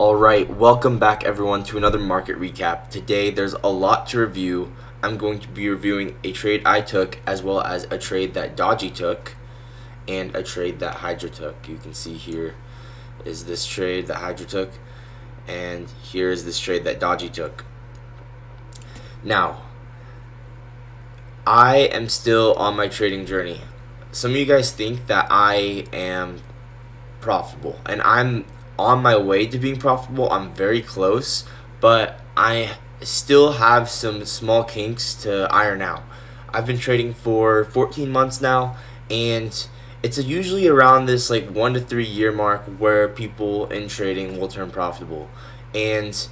Alright, welcome back everyone to another market recap. Today there's a lot to review. I'm going to be reviewing a trade I took as well as a trade that Dodgy took and a trade that Hydra took. You can see here is this trade that Hydra took and here is this trade that Dodgy took. Now, I am still on my trading journey. Some of you guys think that I am profitable, and I'm on my way to being profitable. I'm very close, but I still have some small kinks to iron out. I've been trading for 14 months now, and it's usually around this like 1 to 3 year mark where people in trading will turn profitable. And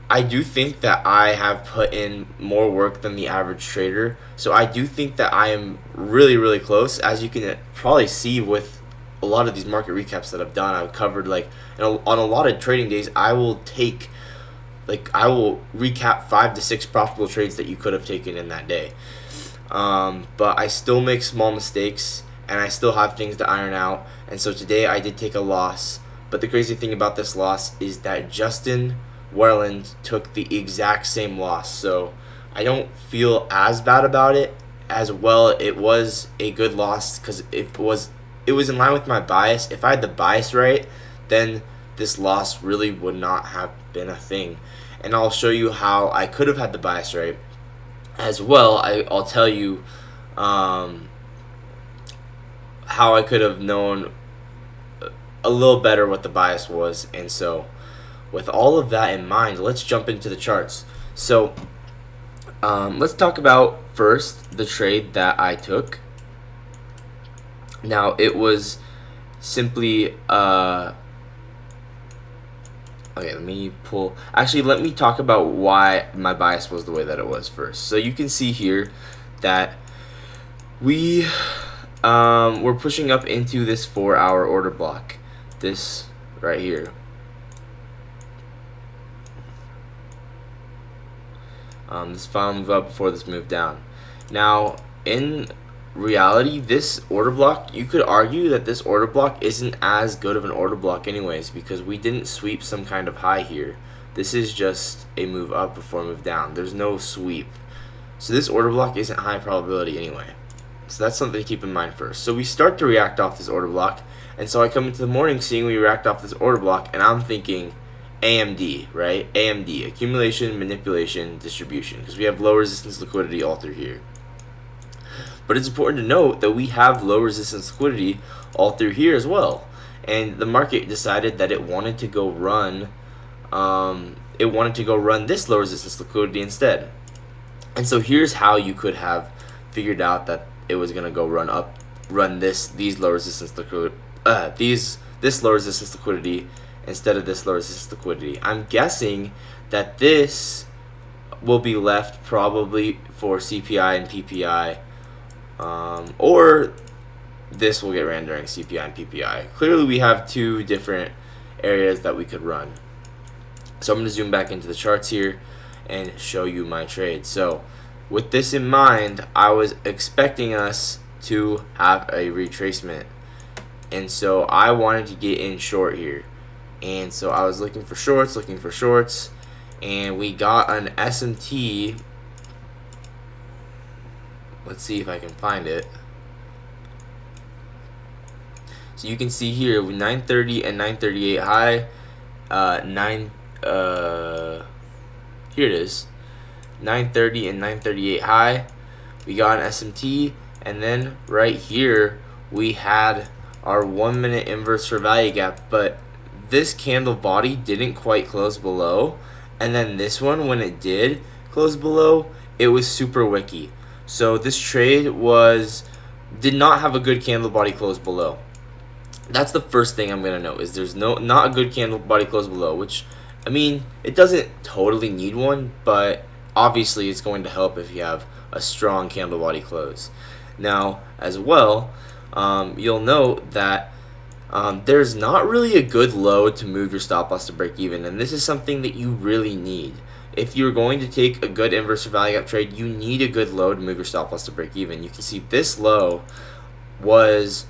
I do think that I have put in more work than the average trader. So I do think that I am really, really close. As you can probably see with a lot of these market recaps that I've done, I've covered on a lot of trading days, I will recap 5 to 6 profitable trades that you could have taken in that day. But I still make small mistakes and I still have things to iron out. And so today I did take a loss. But the crazy thing about this loss is that Justin Werland took the exact same loss, so I don't feel as bad about it. As well, it was a good loss because it was in line with my bias. If I had the bias right, then this loss really would not have been a thing. And I'll show you how I could have had the bias right. As well, I'll tell you how I could have known a little better what the bias was. And so with all of that in mind, let's jump into the charts. So let's talk about first the trade that I took. Now it was simply okay, let me talk about why my bias was the way that it was first. So you can see here that we're pushing up into this 4-hour order block, this right here. This final move up before this move down. Now, in reality, this order block, you could argue that this order block isn't as good of an order block anyways, because we didn't sweep some kind of high here. This is just a move up before a move down. There's no sweep. So this order block isn't high probability anyway. So that's something to keep in mind first. So we start to react off this order block, and so I come into the morning seeing we react off this order block, and I'm thinking AMD, right? AMD, accumulation, manipulation, distribution, because we have low resistance liquidity all through here. But it's important to note that we have low resistance liquidity all through here as well. And the market decided that it wanted to go run this low resistance liquidity instead. And so here's how you could have figured out that it was gonna go run this low resistance liquidity this low resistance liquidity instead of this low resistance liquidity. I'm guessing that this will be left probably for CPI and PPI, or this will get ran during CPI and PPI. Clearly we have two different areas that we could run. So I'm going to zoom back into the charts here and show you my trade. So with this in mind, I was expecting us to have a retracement, and so I wanted to get in short here. And so I was looking for shorts, and we got an SMT. Let's see if I can find it. So you can see here with 930 and 938 high, here it is, 930 and 938 high. We got an SMT, and then right here we had our 1 minute inverse for value gap, but this candle body didn't quite close below, and then this one, when it did close below, it was super wicky. So this trade did not have a good candle body close below. That's the first thing I'm gonna note, is there's not a good candle body close below, which, I mean, it doesn't totally need one, but obviously it's going to help if you have a strong candle body close. Now, as well, you'll note that there's not really a good low to move your stop loss to break even, and this is something that you really need. If you're going to take a good inverse or value gap trade, you need a good low to move your stop loss to break even. You can see this low was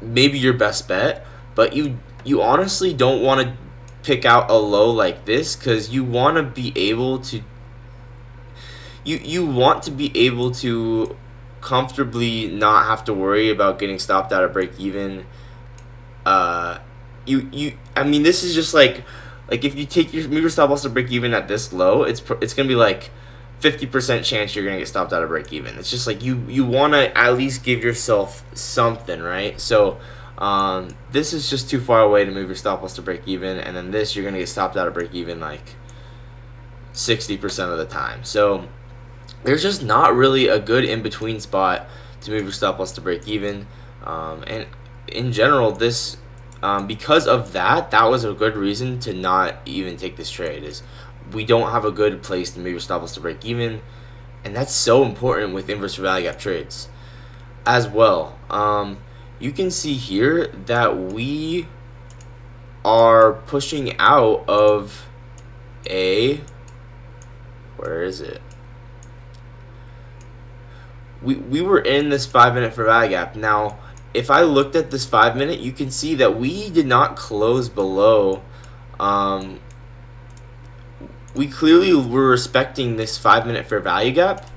maybe your best bet, but you honestly don't want to pick out a low like this, because you want to be able to comfortably not have to worry about getting stopped out of break even. I mean, this is just like if you take your move your stop loss to break even at this low, it's gonna be like 50% chance you're gonna get stopped out of break even. It's just like you want to at least give yourself something, right? So this is just too far away to move your stop loss to break even, and then this you're gonna get stopped out of break even like 60% of the time. So there's just not really a good in between spot to move your stop loss to break even, and in general, this because of that was a good reason to not even take this trade. Is we don't have a good place to move your stop loss to break even, and that's so important with inverse value gap trades as well. You can see here that we are pushing out of a, where is it? We were in this 5 minute fair value gap. Now, if I looked at this 5 minute, you can see that we did not close below. We clearly were respecting this 5 minute fair value gap.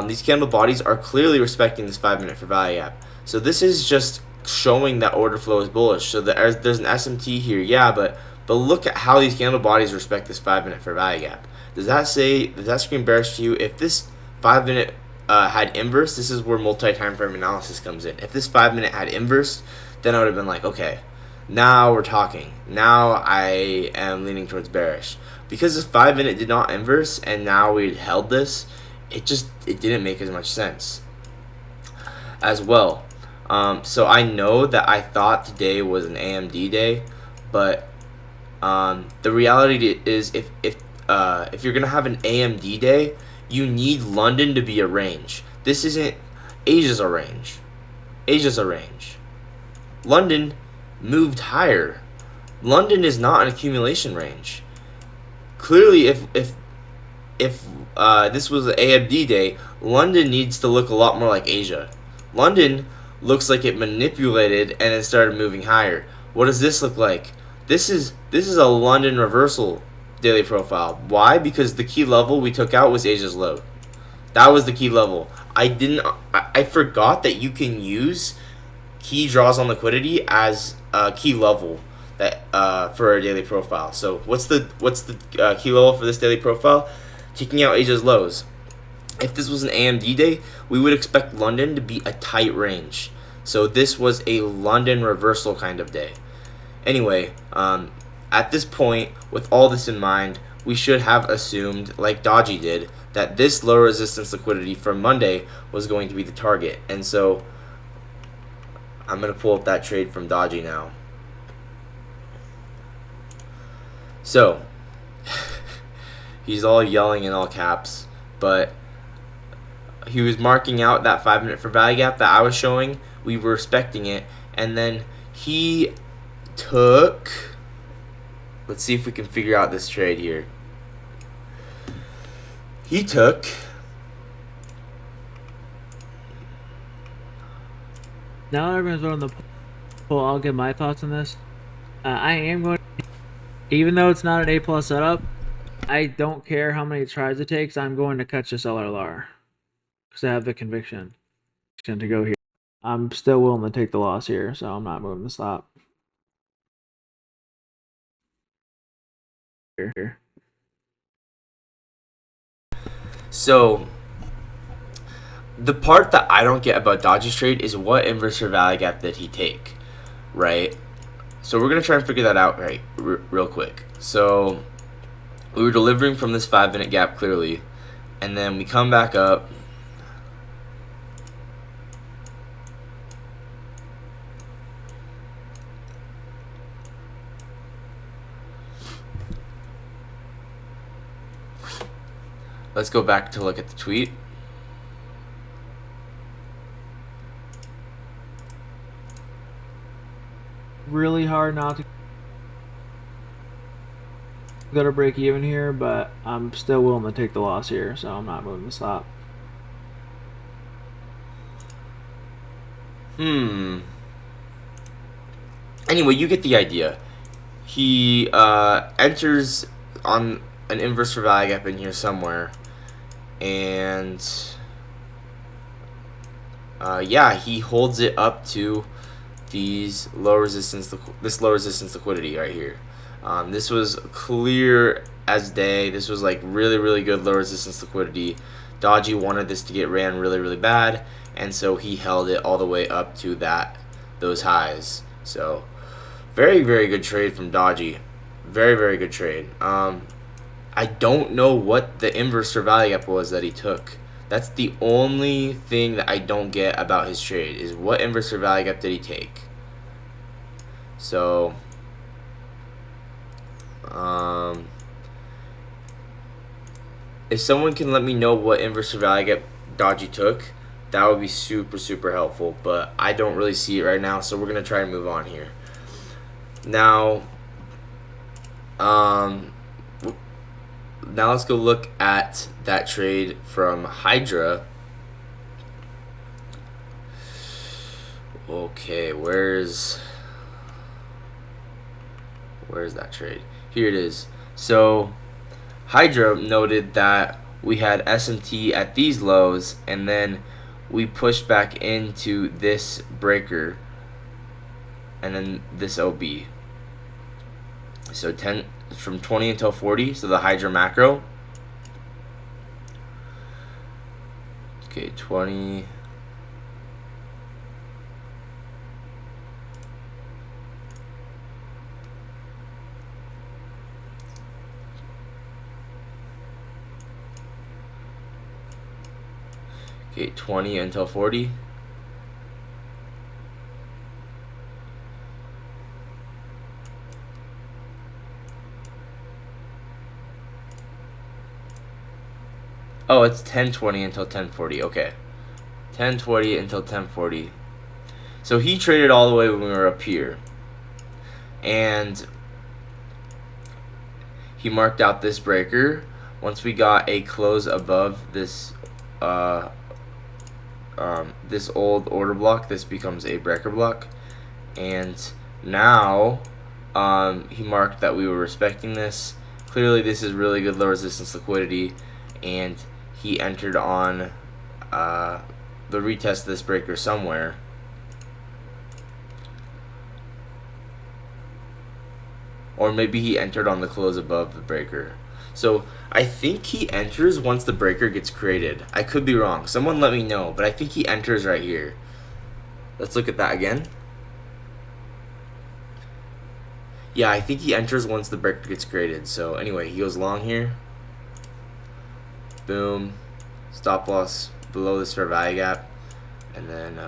These candle bodies are clearly respecting this 5 minute fair value gap. So this is just showing that order flow is bullish. So there's an SMT here, yeah, but look at how these candle bodies respect this 5 minute fair value gap. Does that scream bearish to you? If this 5 minute had inverse, this is where multi-time frame analysis comes in. If this 5 minute had inverse, then I would have been like, okay, now we're talking. Now I am leaning towards bearish. Because this 5 minute did not inverse and now we held this, it didn't make as much sense as well. So I know that I thought today was an AMD day, but the reality is if you're gonna have an AMD day, you need London to be a range. This isn't Asia's a range. Asia's a range. London moved higher. London is not an accumulation range. Clearly, if this was an AMD day, London needs to look a lot more like Asia. London looks like it manipulated and then started moving higher. What does this look like? This is a London reversal daily profile. Why? Because the key level we took out was Asia's low. That was the key level. I forgot that you can use key draws on liquidity as a key level that for a daily profile. So what's the key level for this daily profile? Taking out Asia's lows. If this was an AMD day, we would expect London to be a tight range. So this was a London reversal kind of day. Anyway, at this point, with all this in mind, we should have assumed, like Doji did, that this low resistance liquidity from Monday was going to be the target. And so I'm going to pull up that trade from Doji now. So he's all yelling in all caps, but he was marking out that 5 minute for value gap that I was showing. We were respecting it, and then he took, let's see if we can figure out this trade here. He took now everyone's on the poll. I'll give my thoughts on this. I am going, even though it's not an A+ setup, I don't care how many tries it takes. I'm going to catch this LRLR because I have the conviction to go here. I'm still willing to take the loss here, so I'm not moving the stop. Here. So the part that I don't get about Doji's trade is what inverse fair value gap did he take, right? So we're gonna try and figure that out real quick. So we were delivering from this 5 minute gap clearly, and then we come back up. Let's go back to look at the tweet. Really hard not to go to break even here, but I'm still willing to take the loss here, so I'm not moving the stop. Anyway, you get the idea. he enters on an inverse for value gap in here somewhere, and yeah, he holds it up to these low resistance, this low resistance liquidity right here. This was clear as day. This was like really good low resistance liquidity. Dodgy wanted this to get ran really bad, and so he held it all the way up to those highs. So very good trade from Dodgy. Very good trade. I don't know what the inverse for value gap was that he took. That's the only thing that I don't get about his trade, is what inverse for value gap did he take. So if someone can let me know what inverse for value gap Dodgy took, that would be super helpful, but I don't really see it right now, so we're gonna try and move on here. Now let's go look at that trade from Hydra. Okay, where's that trade? Here it is. So Hydra noted that we had SMT at these lows, and then we pushed back into this breaker, and then this OB. So from 20 until 40, so the Hydra macro. Okay, 20. Okay, 20 until 40. Oh, it's 10:20 until 10:40. Okay. 10:20 until 10:40. So he traded all the way when we were up here. And he marked out this breaker. Once we got a close above this this old order block, this becomes a breaker block. And now he marked that we were respecting this. Clearly this is really good low resistance liquidity, and he entered on the retest of this breaker somewhere. Or maybe he entered on the close above the breaker. So I think he enters once the breaker gets created. I could be wrong. Someone let me know, but I think he enters right here. Let's look at that again. Yeah, I think he enters once the breaker gets created. So anyway, he goes long here. Boom. Stop loss below this fair value gap. And then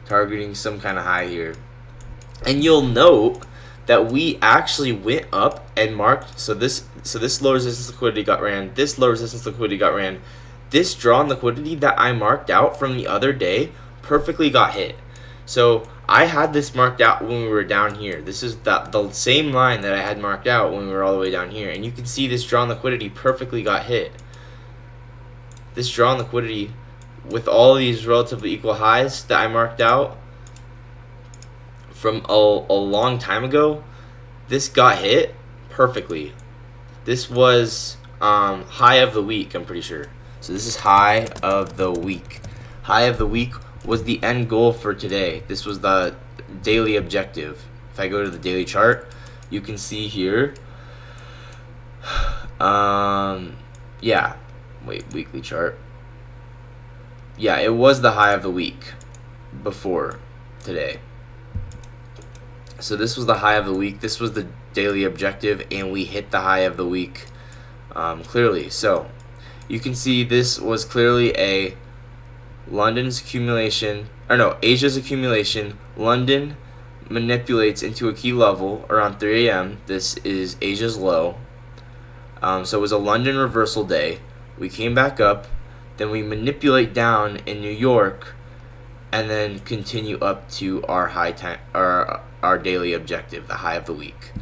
targeting some kind of high here. And you'll note that we actually went up and marked, so this low resistance liquidity got ran, this low resistance liquidity got ran, this drawn liquidity that I marked out from the other day perfectly got hit. So I had this marked out when we were down here. This is the same line that I had marked out when we were all the way down here, and you can see this drawn liquidity perfectly got hit. This drawn liquidity with all of these relatively equal highs that I marked out from a long time ago, this got hit perfectly. This was high of the week, I'm pretty sure. So this is high of the week. High of the week was the end goal for today. This was the daily objective. If I go to the daily chart, you can see here. Yeah, wait, weekly chart. Yeah, it was the high of the week before today. So this was the high of the week. This was the daily objective, and we hit the high of the week clearly. So you can see this was clearly a London's accumulation, or no, Asia's accumulation. London manipulates into a key level around 3 a.m. This is Asia's low. So it was a London reversal day. We came back up. Then we manipulate down in New York, and then continue up to our high time, our daily objective, the high of the week.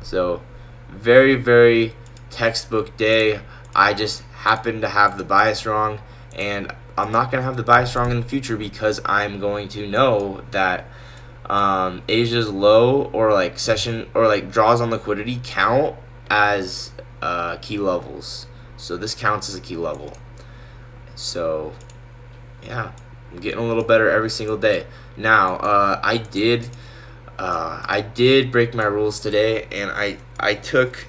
So very textbook day. I just happened to have the bias wrong, and I'm not gonna have the buy strong in the future because I'm going to know that Asia's low or like session or like draws on liquidity count as key levels. So this counts as a key level. So yeah, I'm getting a little better every single day. Now I did break my rules today, and I took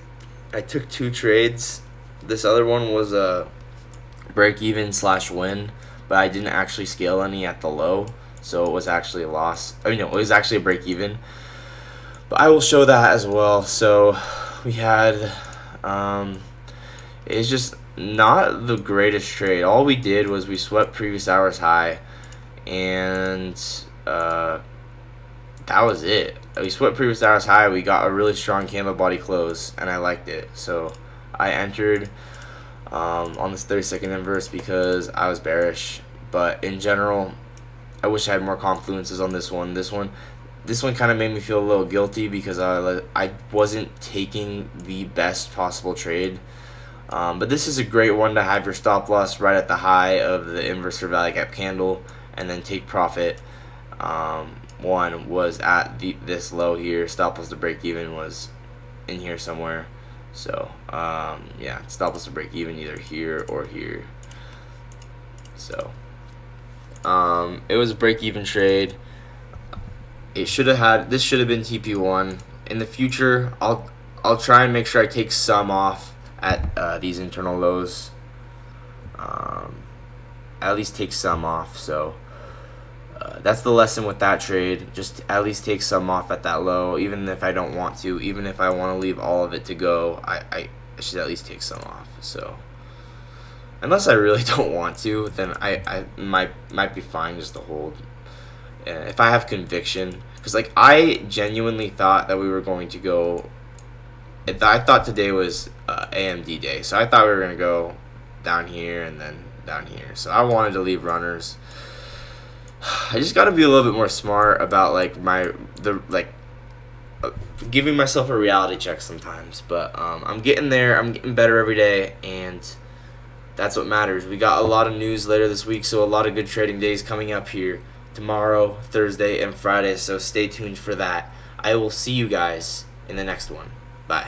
2 trades. This other one was a break even / win, but I didn't actually scale any at the low, so it was actually a loss. I mean, no, it was actually a break even. But I will show that as well. So we had it's just not the greatest trade. All we did was we swept previous hours high, and that was it. We swept previous hours high. We got a really strong candle body close, and I liked it. So I entered on this 30-second inverse because I was bearish. But in general, I wish I had more confluences on this one. This one kind of made me feel a little guilty because I wasn't taking the best possible trade. But this is a great one to have your stop loss right at the high of the inverse or value gap candle, and then take profit. One was at this low here. Stop loss to break even was in here somewhere. So yeah, stop loss to break even either here or here. So it was a break even trade. This should have been TP1. In the future, I'll try and make sure I take some off at these internal lows. At least take some off. So that's the lesson with that trade. Just at least take some off at that low, even if I don't want to. Even if I want to leave all of it to go, I should at least take some off. So unless I really don't want to, then I might be fine just to hold. If I have conviction, because like I genuinely thought that we were going to go. I thought today was AMD day, so I thought we were gonna go down here and then down here. So I wanted to leave runners. I just got to be a little bit more smart about like giving myself a reality check sometimes. But I'm getting there. I'm getting better every day, and that's what matters. We got a lot of news later this week, so a lot of good trading days coming up here tomorrow, Thursday, and Friday. So stay tuned for that. I will see you guys in the next one. Bye.